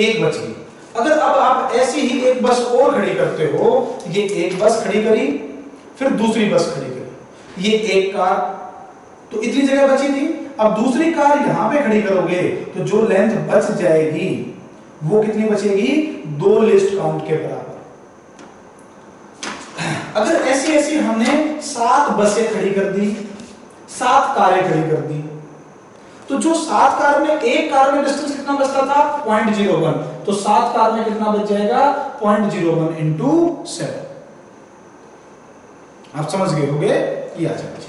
एक बच गई। अगर अब आप ऐसी ही एक बस और खड़ी करते हो, ये एक बस खड़ी करी, फिर दूसरी बस खड़ी करी, ये एक कार, तो इतनी जगह बची थी। अब दूसरी कार यहां पे खड़ी करोगे तो जो लेंथ बच जाएगी वो कितनी बचेगी, 2 लिस्ट काउंट के बराबर। अगर ऐसी ऐसी हमने 7 बसें खड़ी कर दी, 7 कारें खड़ी कर दी, तो जो 7 कार में, एक कार में डिस्टेंस कितना बचता था, 0.01, तो 7 कार में कितना बच जाएगा, 0.01 इंटू 7। आप समझ गए होंगे, ये आ जाएगा।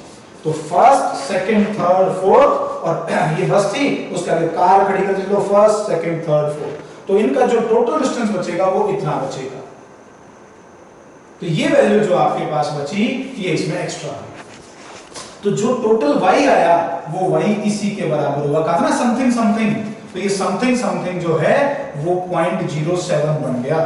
तो फर्स्ट, सेकंड, थर्ड, फोर्थ, और ये बस थी, उसके आगे कार खड़ी कर लो, फर्स्ट, सेकंड, थर्ड, फोर्थ, तो इनका जो टोटल डिस्टेंस बचेगा वो इतना बचेगा। तो ये वैल्यू जो आपके पास बची, ये इसमें एक्स्ट्रा है। तो जो टोटल y आया वो y इसी के बराबर हुआ, कहा था ना समथिंग समथिंग, तो ये समथिंग समथिंग जो है वो 0.07 बन गया।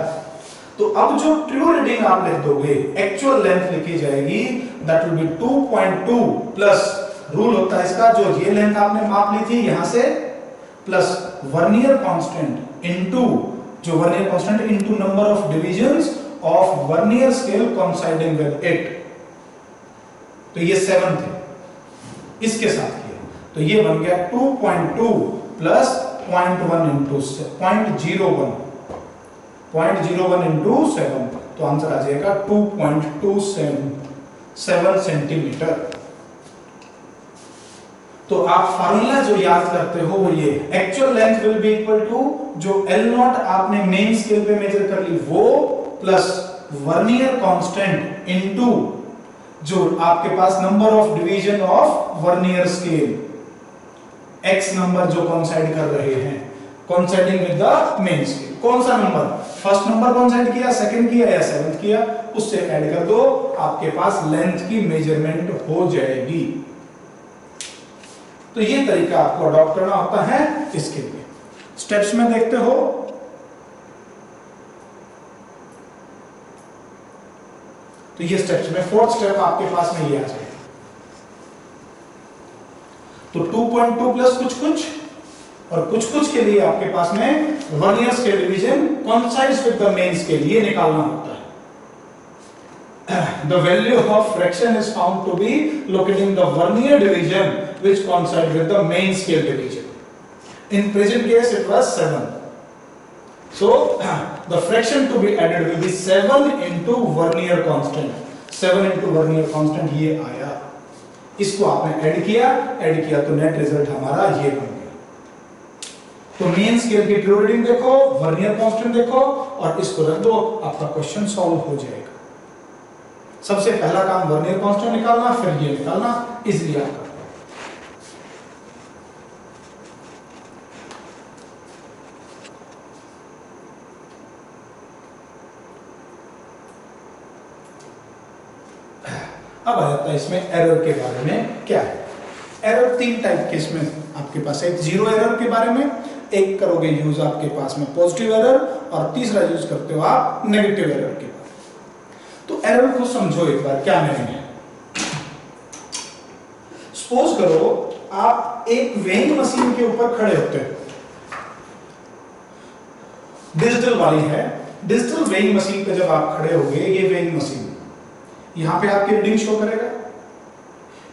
तो अब जो ट्रू रीडिंग आप लिख दोगे, एक्चुअल लेंथ लिखी जाएगी, that will B 2.2 plus, rule होता है इसका, जो ये लेंथ आपने माप ली थी यहां से, प्लस वर्नियर कांस्टेंट इनटू, जो vernier constant into number of divisions of vernier scale coinciding with it, तो ये 7 थे, इसके साथ किया, तो ये बन गया 2.2 प्लस 0.1 इंटू 0.01, 0.01 इंटू 7, तो आंसर आ जाएगा 2.27 सेंटीमीटर। तो आप फार्मूला जो याद करते हो वो ये, actual length will be equal to, जो L0 आपने मेन स्केल पे मेजर कर ली वो, प्लस वर्नियर कांस्टेंट इनटू जो आपके पास number of division of vernier scale, x number जो कोइंसाइड कर रहे हैं, coinciding with the main scale. कौन सा नंबर, फर्स्ट नंबर कोइंसाइड किया, सेकंड किया या सेवंथ किया, उससे ऐड कर दो, आपके पास लेंथ की मेजरमेंट हो जाएगी। तो ये तरीका आपको अडॉप्ट करना होता है इसके लिए। स्टेप्स में देखते हो, तो ये स्टेप्स में फोर्थ स्टेप आपके पास में ये आ जाएगा। तो 2.2 प्लस कुछ कुछ और कुछ कुछ के लिए आपके पास में vernier scale division coincides with the main scale, ये निकालना होता है। The value of fraction is found to be located in the vernier division which coincide with the main scale division. In present case it was 7. So the fraction to be added will be 7 into vernier constant. 7 into vernier constant ये आया. इसको आपने ऐड किया तो नेट रिजल्ट हमारा ये बन गया. तो मेन स्केल की ट्रू रीडिंग देखो, वर्नियर कांस्टेंट देखो और इसको रख दो, आपका क्वेश्चन सॉल्व हो जाएगा. सबसे पहला काम वर्नियर कांस्टेंट निकालना, फिर ये निकालना, इसलिए आपका. अब आ जाता है इसमें एरर के बारे में. क्या है एरर? 3 टाइप के इसमें आपके पास है. एक जीरो एरर के बारे में, एक करोगे यूज आपके पास में पॉजिटिव एरर, और तीसरा यूज करते हो आप नेगेटिव एरर के बारे में. तो एरर को समझो एक बार, क्या मीनिंग है. सपोज करो आप एक वेइंग मशीन के ऊपर खड़े होते हो, डिजिटल वाली है. डिजिटल वेइंग मशीन पे जब आप खड़े होगे, ये वेइंग मशीन यहां पे आपकी रीडिंग शो करेगा.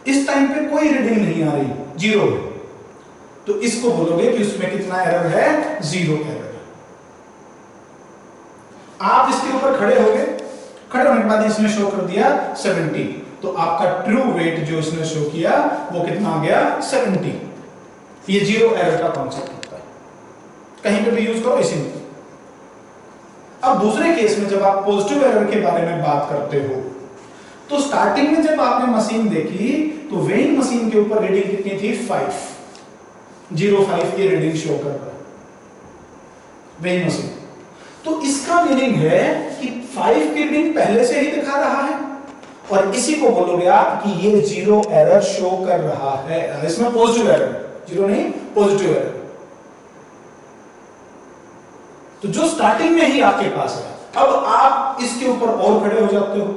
इस टाइम पे कोई रीडिंग नहीं आ रही, जीरो है, तो इसको बोलोगे कि उसमें कितना एरर है, जीरो एरर. आप इसके ऊपर खड़े होगे, खड़े होने के बाद इसने शो कर दिया 70, तो आपका ट्रू वेट जो इसने शो किया वो कितना आ गया, 70. ये जीरो एरर का कॉन्सेप्ट होता है. कहीं पे भी यूज करो इसी में. अब दूसरे केस में जब आप पॉजिटिव एरर के बारे में बात करते हो, तो स्टार्टिंग में जब आपने मशीन देखी तो वेइंग मशीन के ऊपर रीडिंग कितनी थी, 5 की रीडिंग शो कर रहा है वेइंग मशीन. तो इसका मीनिंग है कि 5 की रीडिंग पहले से ही दिखा रहा है, और इसी को बोलोगे आप कि ये जीरो एरर शो कर रहा है. इसमें पॉजिटिव एरर, जीरो नहीं पॉजिटिव एरर. तो जो स्टार्टिंग में ही आपके पास है, अब आप इसके ऊपर और खड़े हो जाते हो.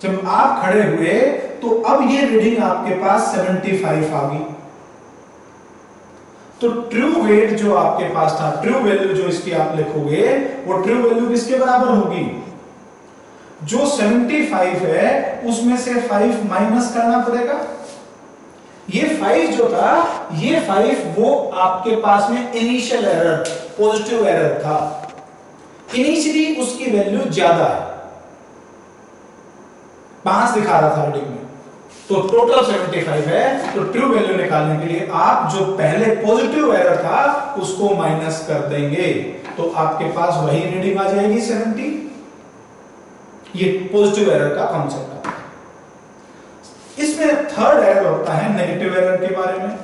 जब आप खड़े हुए तो अब ये रीडिंग आपके पास 75 आ गई. तो ट्रू वेट जो आपके पास था, ट्रू वैल्यू जो इसकी आप लिखोगे, वो ट्रू वैल्यू किसके बराबर होगी, जो 75 है उसमें से 5 माइनस करना पड़ेगा. ये 5 जो था, ये 5 वो आपके पास में इनिशियल एरर, पॉजिटिव एरर था. इनिशियली उसकी वैल्यू ज्यादा है, 5 दिखा रहा था रीडिंग में, तो टोटल 75 है. तो ट्रू वैल्यू निकालने के लिए आप जो पहले पॉजिटिव एरर था उसको माइनस कर देंगे, तो आपके पास वही रीडिंग आ जाएगी 70. ये पॉजिटिव एरर का कॉन्सेप्ट है. इसमें थर्ड एरर होता है नेगेटिव एरर के बारे में.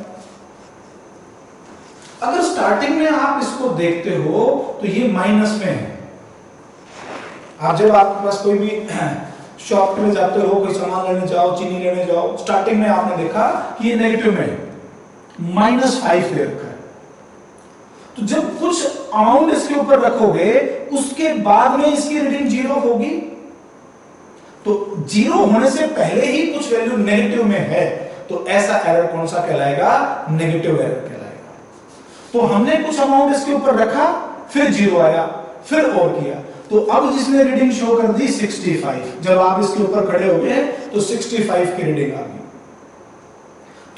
अगर स्टार्टिंग में आप इसको देखते हो तो ये माइनस में है. आप जब आपके पास कोई भी शॉप में जाते हो, कोई सामान लेने जाओ, चीनी लेने जाओ, स्टार्टिंग में आपने देखा कि ये नेगेटिव में है, -5 ले रखा है. तो जब कुछ अमाउंट इसके ऊपर रखोगे, उसके बाद में इसकी रीडिंग जीरो होगी. तो जीरो होने से पहले ही कुछ वैल्यू नेगेटिव में है, तो ऐसा एरर कौन सा कहलाएगा, नेगेटिव एरर कहलाएगा. तो हमने कुछ अमाउंट इसके ऊपर रखा, फिर जीरो आया, फिर और किया, तो अब जिसने रीडिंग शो कर दी 65, जब आप इसके ऊपर खड़े हो गए तो 65 की रीडिंग आ गई.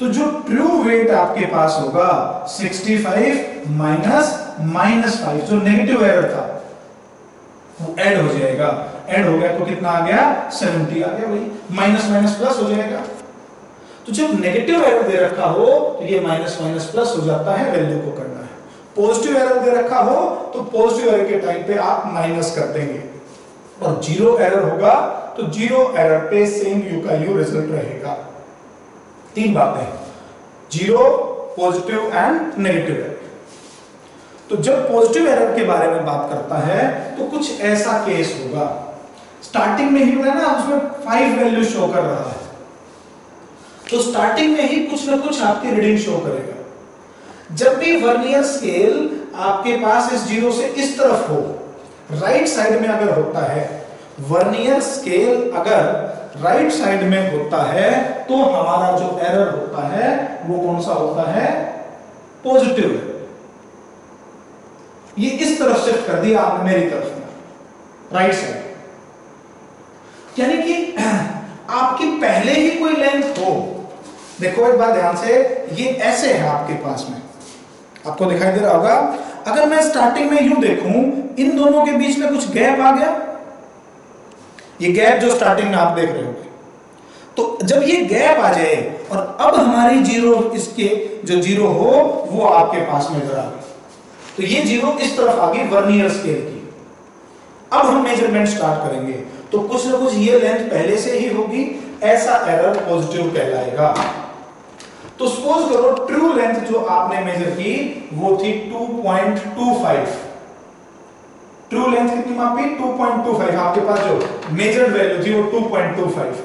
तो जो ट्रू वेट आपके पास होगा 65 माइनस 5, जो नेगेटिव एरर था वो ऐड हो जाएगा. ऐड हो गया तो कितना आ गया, 70 आ गया. भाई माइनस माइनस प्लस हो जाएगा. तो जब नेगेटिव एरर दे रखा हो तो ये माइनस माइनस प्लस हो जाता है, वैल्यू को करना है. पॉजिटिव एरर दे रखा हो तो पॉजिटिव एरर के टाइम पे आप माइनस कर देंगे, और जीरो एरर होगा तो जीरो एरर पे सेम यू का यू रिजल्ट रहेगा. 3 बातें, zero, positive and negative error. तो जब पॉजिटिव एरर के बारे में बात करता है तो कुछ ऐसा केस होगा, स्टार्टिंग में ही ना उसमें 5 वैल्यू शो कर रहा है, तो स्टार्टिंग में ही कुछ ना कुछ आपकी रीडिंग शो करेगा. जब भी वर्नियर स्केल आपके पास इस जीरो से इस तरफ हो, राइट साइड में अगर होता है, वर्नियर स्केल अगर राइट साइड में होता है, तो हमारा जो एरर होता है वो कौन सा होता है, पॉजिटिव एरर. ये इस तरफ शिफ्ट कर दिया आपने मेरी तरफ में, राइट साइड. यानी कि आपकी पहले ही कोई लेंथ हो, देखो एक बार ध्यान से, ये ऐसे है आपके पास में, आपको दिखाई दे रहा होगा। अगर मैं स्टार्टिंग में यूं देखूं, इन दोनों के बीच में कुछ गैप आ गया, ये गैप जो स्टार्टिंग में आप देख रहे होंगे, तो जब ये गैप आ जाए और अब हमारी जीरो, इसके जो जीरो हो वो आपके पास में इधर आ गई, तो ये जीरो इस तरफ आ गई वर्नियर स्केल की। अब हम मेजरमेंट स्टार्ट करेंगे, तो कुछ ना कुछ ये लेंथ पहले से ही होगी, ऐसा एरर पॉजिटिव कहलाएगा। तो सपोज करो ट्रू लेंथ जो आपने मेजर की वो थी 2.25। ट्रू लेंथ कितनी मापी? 2.25। आपके पास जो मेजर्ड वैल्यू थी वो 2.25,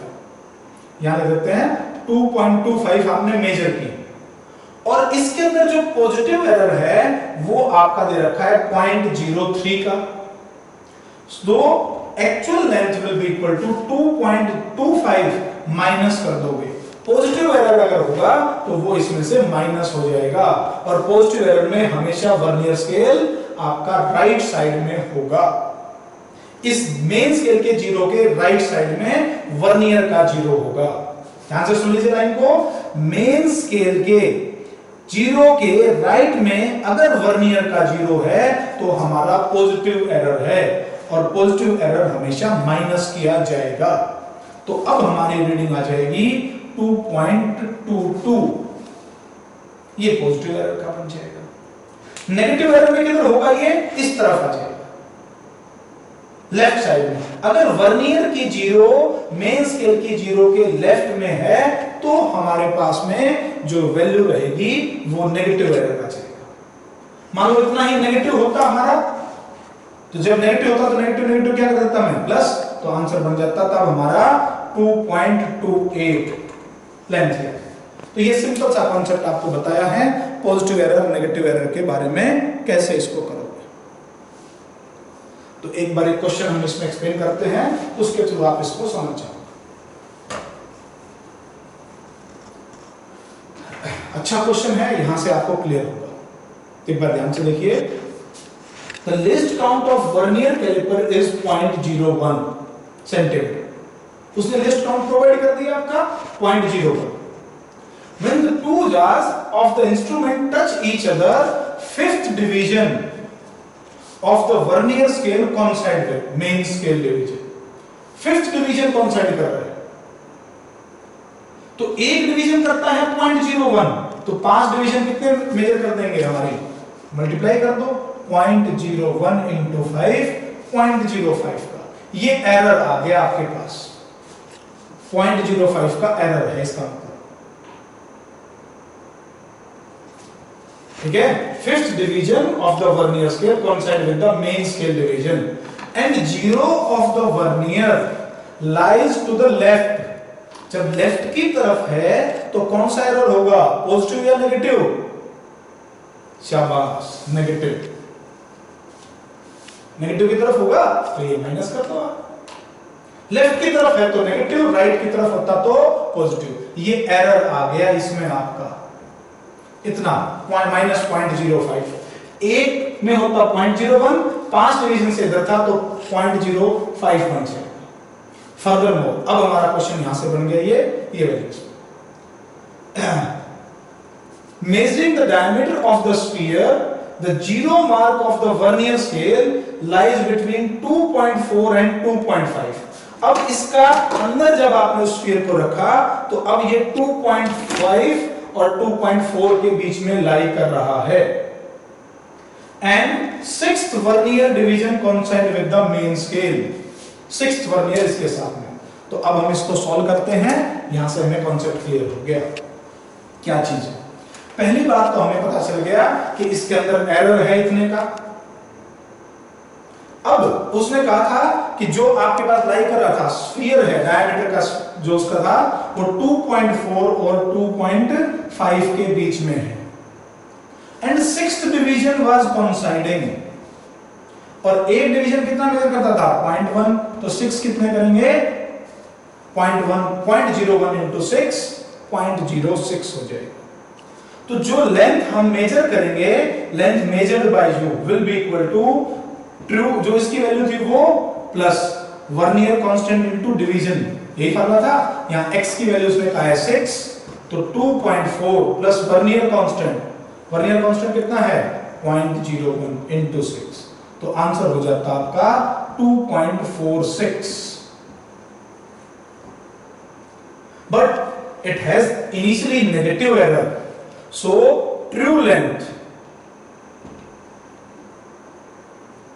यहां लिख देते हैं 2.25 आपने मेजर की, और इसके अंदर जो पॉजिटिव एरर है वो आपका दे रखा है 0.03 का। तो actual length will be equal to 2.25 minus कर दोगे। पॉजिटिव एरर अगर होगा तो वो इसमें से माइनस हो जाएगा, और पॉजिटिव एरर में हमेशा वर्नियर स्केल आपका राइट साइड में होगा। इस मेन स्केल के जीरो के राइट साइड में वर्नियर का जीरो होगा। ध्यान से सुन लीजिए लाइन को, मेन स्केल के जीरो के राइट में अगर वर्नियर का जीरो है तो हमारा पॉजिटिव एरर है, और पॉजिटिव एरर हमेशा माइनस किया जाएगा। तो अब हमारी रीडिंग आ जाएगी 2.22, ये पॉजिटिव एरर का बन जाएगा। नेगेटिव एरर में किधर होगा? ये इस तरफ आ जाएगा, लेफ्ट साइड में। अगर वर्नियर की जीरो मेन स्केल की जीरो के लेफ्ट में है तो हमारे पास में जो वैल्यू रहेगी वो नेगेटिव एरर का जाएगा। मान लो इतना ही नेगेटिव होता हमारा, तो जब नेगेटिव होता तो नेगेटिव नेगेटिव क्या कर देता मैं? प्लस, तो आंसर बन जाता तब हमारा 2.28 लेंथ है। तो ये सिंपल सा कॉन्सेप्ट आपको बताया है पॉजिटिव एरर नेगेटिव एरर के बारे में, कैसे इसको करोगे। तो एक बार एक क्वेश्चन हम इसमें एक्सप्लेन करते हैं, उसके थ्रू आप इसको समझ जाओ। अच्छा क्वेश्चन है, यहां से आपको क्लियर होगा। एक बार ध्यान से देखिए। The least count of vernier caliper is 0.01 centimetre. उसने लिस्ट काउंट प्रोवाइड कर दिया आपका 0.01। When the two jars of the instrument touch each other, fifth division of the vernier scale coincide with main scale division। Fifth division coincide कर रहा है, तो एक डिवीजन करता है 0.01, तो 5 डिवीजन कितने मेजर कर देंगे हमारी? मल्टीप्लाई कर दो, 0.01 इंटू 5, 0.05 का ये एरर आ गया आपके पास। 0.05 का एरर है इसका मतलब, ठीक है। Fifth division of the vernier scale coincide with the main scale division and zero of the vernier lies to the left। जब लेफ्ट की तरफ है तो कौन सा एरर होगा? पॉजिटिव या नेगेटिव? शाबाश, नेगेटिव। नेगेटिव की तरफ होगा तो ये माइनस कर दो। लेफ्ट की तरफ है तो नेगेटिव, राइट की तरफ होता तो पॉजिटिव। ये एरर आ गया इसमें आपका इतना -0.05। एक में होता 0.01, 5 डिवीजन से इधर था तो 0.05 बन जाएगा। फर्दर मोर, अब हमारा क्वेश्चन यहां से बन गया ये values. Measuring the diameter of the sphere, the zero mark of the vernier scale lies between 2.4 and 2.5। अब इसका अंदर जब आपने उस स्फीयर को रखा तो अब ये 2.5 और 2.4 के बीच में लाई कर रहा है। And sixth vernier division coincide with the main scale। Sixth vernier इसके साथ में। तो अब हम इसको सॉल्व करते हैं, यहां से हमें कॉन्सेप्ट क्लियर हो गया क्या चीज है। पहली बात तो हमें पता चल गया कि इसके अंदर एरर है इतने का। अब उसने कहा था कि जो आपके पास लाई कर रहा था स्फीयर है, डायमीटर का जो उसका था वो 2.4 और 2.5 के बीच में है। And sixth division was coinciding, और एक डिवीजन कितना मेजर करता था? 0.1, तो 6 कितने करेंगे? 0.01 इंटू 6, 0.06 हो जाएगा। तो जो लेंथ हम मेजर करेंगे, length measured by you will be equal to true, जो इसकी वैल्यू थी वो plus vernier constant into division, यही फार्मूला था। यहां x की वैल्यू उसने कहा है 6, तो 2.4 plus vernier constant vernier constant कितना है 0.01 इंटू 6, तो आंसर हो जाता आपका 2.46, but it has initially negative error, so true length,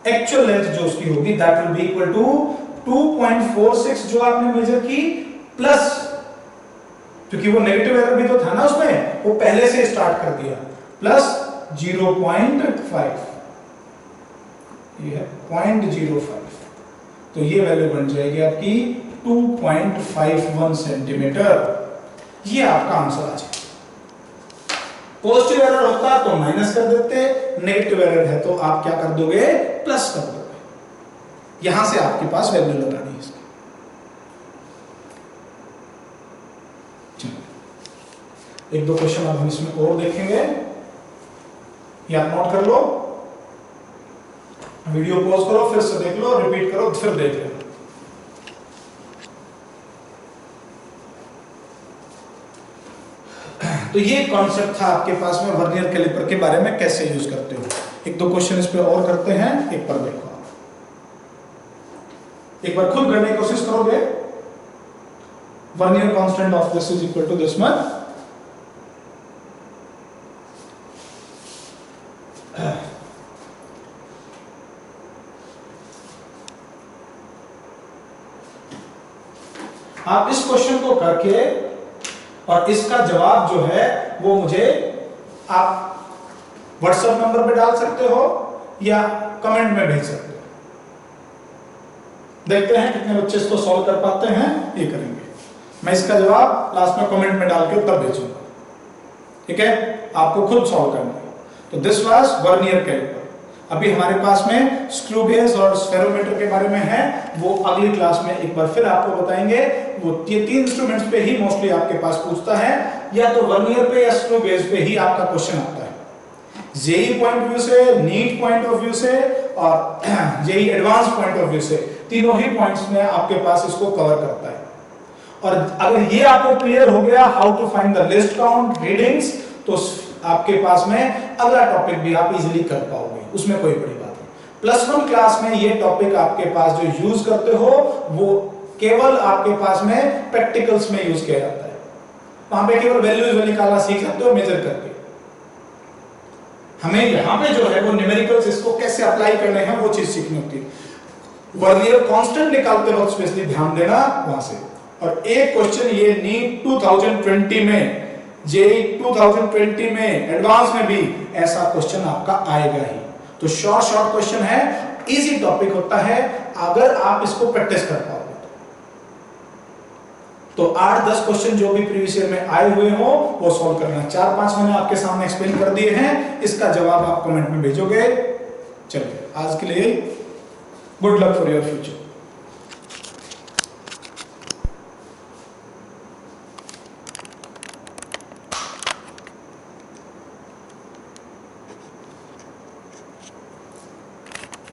actual length जो उसकी होगी that will be equal to 2.46 जो आपने मेजर की प्लस, क्योंकि वो नेगेटिव एरर भी तो था ना उसमें, वो पहले से स्टार्ट कर दिया, प्लस 0.5, ये है 0.05, तो ये वैल्यू बन जाएगी आपकी 2.51 सेंटीमीटर। ये आपका आंसर आ जाएगा। पॉजिटिव एरर होता तो माइनस कर देते, नेगेटिव एरर है तो आप क्या कर दोगे प्लस कर दोगे। यहां से आपके पास वैल्यू लगानी है इसकी। एक दो क्वेश्चन अब हम इसमें और देखेंगे, या आप नोट कर लो, वीडियो पॉज करो, फिर से देख लो, रिपीट करो, फिर देख लो। तो ये कॉन्सेप्ट था आपके पास में वर्नियर कैलिपर के बारे में, कैसे यूज करते हो। एक दो क्वेश्चन इस पे और करते हैं, एक बार देखो, एक बार खुद करने की कोशिश करोगे। Vernier constant of this is equal to this much, आप इस क्वेश्चन को करके और इसका जवाब जो है वो मुझे आप व्हाट्सएप नंबर पे डाल सकते हो या कमेंट में भेज सकते हो। देखते हैं कितने बच्चे इसको सॉल्व कर पाते हैं, ये करेंगे। मैं इसका जवाब लास्ट में कमेंट में डाल के तब भेजूंगा, ठीक है, आपको खुद सॉल्व करना है। तो दिस वाज वर्नियर कैलिपर। अभी हमारे पास में स्क्रू गेज और स्फेरोमीटर के बारे में है, वो अगली क्लास में एक बार फिर आपको बताएंगे। वो ये तीन इंस्ट्रूमेंट्स पे ही मोस्टली आपके पास पूछता है, या तो वर्नियर पे या स्क्रू गेज पे ही आपका क्वेश्चन आता है। जेई पॉइंट ऑफ व्यू से, नीट पॉइंट ऑफ व्यू से और JEE advance point of view से, तीनों ही पॉइंट्स में आपके पास इसको कवर करता है। और अगर ये आपको क्लियर हो गया how to find the least count readings, तो आपके पास में अगला टॉपिक भी आप इजीली कर पाओगे, उसमें कोई बड़ी बात नहीं। +1 क्लास में ये टॉपिक आपके पास जो यूज करते हो वो केवल आपके पास में प्रैक्टिकल्स में यूज किया जाता है। वहां पे केवल वैल्यूज निकालना सीख सकते हो मेजर करके। हमें यहाँ पे जो है वो न्यूमेरिकल्स, इसको कैसे अप्लाई करने हैं वो चीज सीखनी होती है। वर्नियर कांस्टेंट निकालते वक्त स्पेशली ध्यान देना वहां से। और एक क्वेश्चन ये नीट 2020 में, जेई 2020 में, एडवांस में भी ऐसा क्वेश्चन आपका आएगा ही। तो शॉर्ट क्वेश्चन है, इजी टॉपिक होता है अगर आप इसको प्रैक्टिस कर पाओगे तो 8-10 क्वेश्चन जो भी प्रीवियस ईयर में आए हुए हो वो सॉल्व करना। 4-5 मैंने आपके सामने एक्सप्लेन कर दिए हैं, इसका जवाब आप कमेंट में भेजोगे। चलिए आज के लिए good luck for your future.